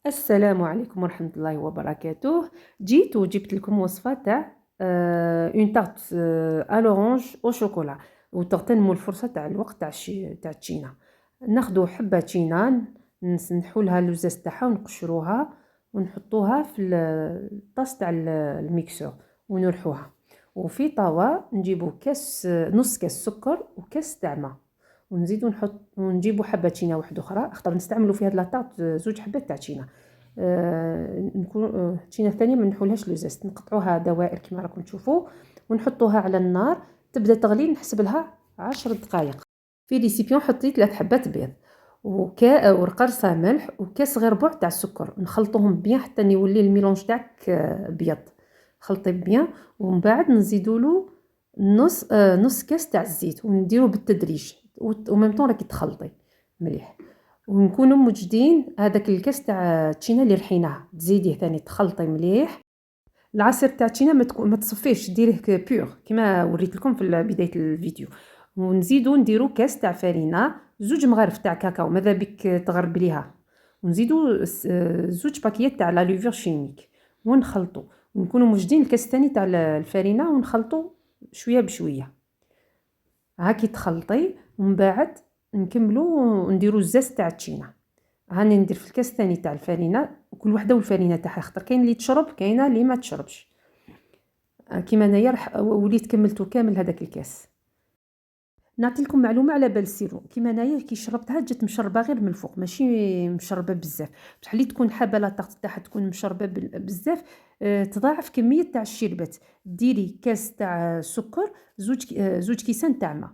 السلام عليكم ورحمة الله وبركاته. جيت وجبت لكم وصفة تاع اون تارت ا لورانج او شوكولا، وتغتنموا الفرصة تاع الوقت تاع التشينا. ناخدو حبة تشينا، نسنحوا لها اللوزاز تاعها ونقشروها ونحطوها في الطاس تاع الميكسور ونرحوها. وفي طاوة نجيبو كاس، نص كاس سكر وكاس تاع ماء، ونزيدو ونجيبو حبة تشينا واحدة أخرى. اختار نستعملو في هاد لاطارت زوج حبات تاع تشينا. نكون التشينا الثانيه ما نحولهاش لوزاز، نقطعوها دوائر كما راكم تشوفوا ونحطوها على النار تبدا تغلي. نحسب لها 10 دقائق. في ريسيبيون حطي 3 حبات بيض ورقرصه ملح وكاس غير ربع تاع السكر. نخلطوهم بيان حتى يولي الميلونج تاعك بيض. خلطي بيان ومن بعد نزيدوا له نص كاس تاع الزيت ونديروه بالتدريج وميم طون راكي تخلطي مليح. ونكونوا موجدين هذاك الكاس تاع التشينا اللي رحيناه تزيديه ثاني تخلطي مليح. العصير تاع التشينا ما تصفيش، ديريه بيور كما وريت لكم في بدايه الفيديو. ونزيدو نديرو كاس تاع فرينه، زوج مغارف تاع كاكاو ماذا بك تغربليها، ونزيدو زوج باكيات تاع لا لوفور شيميك ونخلطو. ونكونوا موجدين الكاس الثاني تاع الفرينه ونخلطو شويه بشويه. هاكي تخلطي ومن بعد نكملو ونديرو الزاز تاع التشينا. هاني ندير في الكاس الثاني تاع الفرينه، وكل وحده والفرينه تاعها، خاطر كاين اللي تشرب كاينه اللي ما تشربش. كيما انايا راح وليت كملتو كامل هذاك الكاس. نعطي لكم معلومه على بال سيرو، كيما انايا كي شربتها جات مشربه غير من الفوق ماشي مشربه بزاف. بصح اللي تكون حابه لا طاقه تاعها تكون مشربه بزاف، تضاعف كميه تاع الشربات. ديري كاس تاع سكر، زوج كيسان تاع ماء،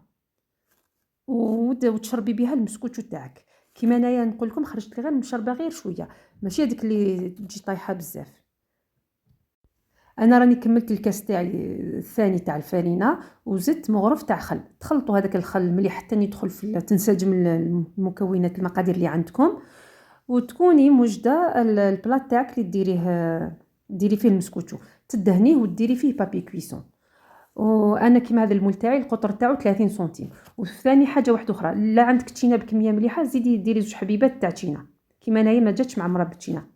وتشربي بها المسكوتشو تاعك. كيما انايا نقول لكم خرجت لي غير مشربه غير شويه، ماشي هذيك اللي تجي طايحه بزاف. انا راني كملت الكاس تاعي الثاني تاع الفرينه وزدت مغرف تاع خل. تخلطوا هذاك الخل مليح حتى يدخل في تنسجم المكونات المقادير اللي عندكم، وتكوني موجده البلاط تاعك اللي ديري فيه المسكوتشو، تدهنيه وديري فيه بابي كويسون. وانا كيما هذا المول تاعي القطر تاعو 30 سنتيم. وثاني حاجه واحده اخرى، لا عندك تشينا بكميه مليحه زيدي ديري زوج حبيبات تاع تشينا. كيما انايا ما جاتش معمره بالتشينا.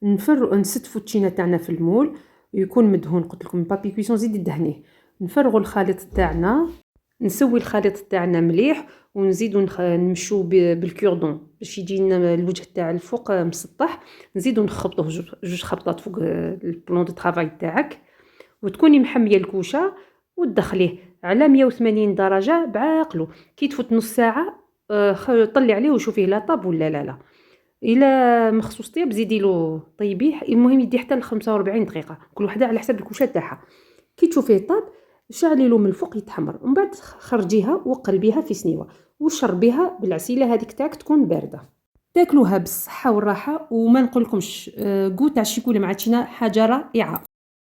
نستفوا التشينا تاعنا في المول يكون مدهون، قلت لكم بابي كويسون زيدي دهنيه. نفرغوا الخليط تاعنا، نسوي الخليط تاعنا مليح ونزيدو نمشو بالكوردون باش يجي لنا الوجه تاع الفوق مسطح. نزيدو نخبطوه جوج خبطات فوق البلون دو طرافاي تاعك، وتكوني محميه الكوشه وتدخليه على 180 درجه بعقلو. كي تفوت نص ساعه طلي عليه وشوفيه لا طاب ولا لا. الا مخصوص طيب زيدي له طيبيه، المهم يدي حتى ل 45 دقيقه، كل وحده على حسب الكوشه تاعها. كي تشوفيه طاب شعلي له من الفوق يتحمر، ومن بعد خرجيها وقلبيها في سنيوه وشربيها بالعسيله هذيك تاعك تكون بارده. تاكلوها بالصحه والراحه، وما نقولكمش كو تاع الشيكولا مع تشينا حاجه رائعه.